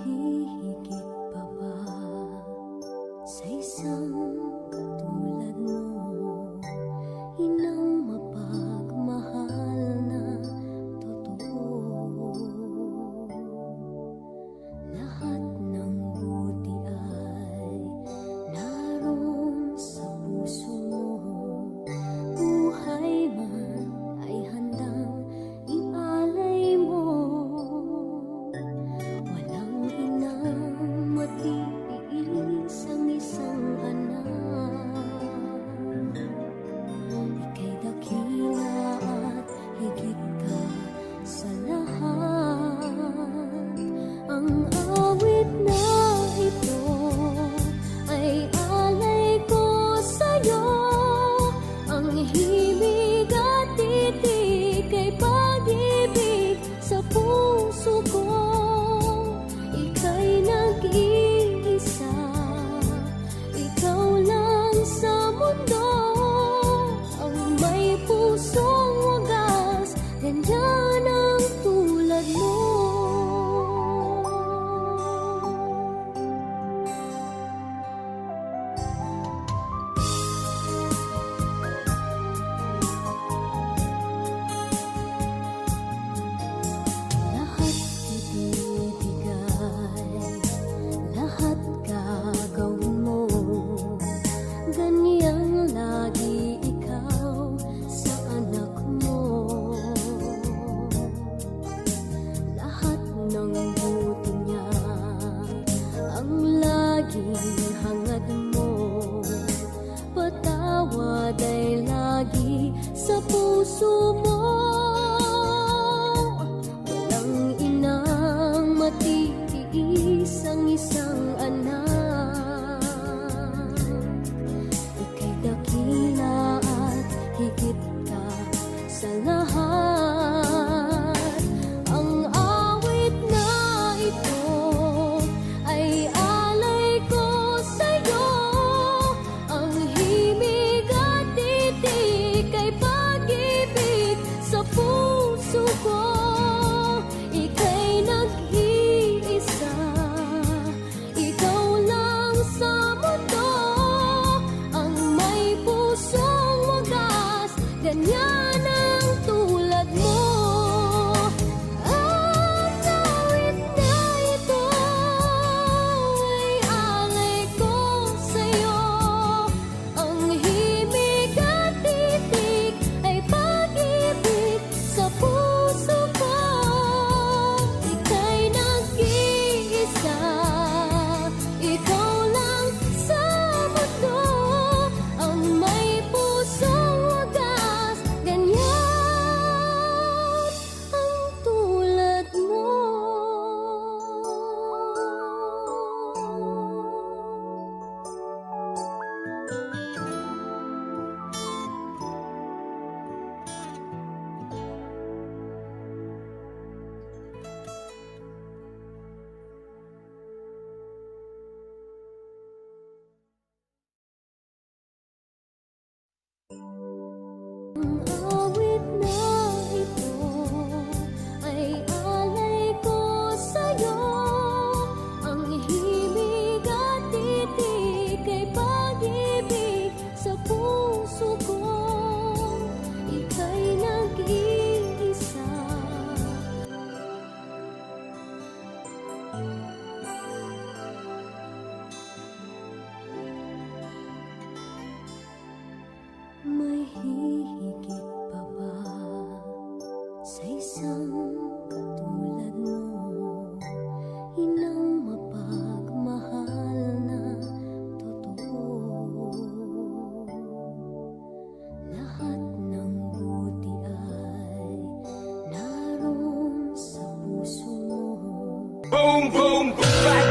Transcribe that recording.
hihigit pa ba sa isang katulad mo? Inang mapagmahal na totoo. Lahat ng buti ay naroon sa puso mo. Buhay man ay handang ialay mo. Walang inang matiis ang isang anak. Ika'y dakila at higit ka sa lahat. Ang awit na ito ay alay ko sa'yo. Ang himig at titik ay pag-ibig sa puso ko. Ika'y nag-iisa, ikaw lang sa mundo. Ang may pusong wagas, ganyan ang tulad mo. Lahat ibibigay, lahat gagawin mo. Ganyan lagi ikaw sa anak mo. Lahat ng buti niya ang laging hangad mo. Patawad ay lagi sa puso mo. Walang inang matitiis ang isang anak. Ika'y dakila at higit ka sa lahat. Ang awit na ito ay alay ko sa'yo. Ang himig at titik ay pag-ibig sa puso ko. Ika'y nag-iisa, ikaw lang sa mundo. Ang may pusong wagas, ganyan ang tulad mo. Ang awit na ito ay alay ko sa'yo. Ang himig at titik ay pag-ibig sa puso ko. Ika'y nag-iisa, ikaw lang sa mundo. Ang may pusong wagas, ganyan ang tulad mo. Ang awit na ito ay alay ko sa'yo. Ang himig at titik ay pag-ibig sa puso ko. Ika'y nag-iisa. May hihigit pa ba sa isang katulad mo? Inang mapagmahal na totoo. Lahat ng buti ay naroon sa puso mo. Boom, boom, boom.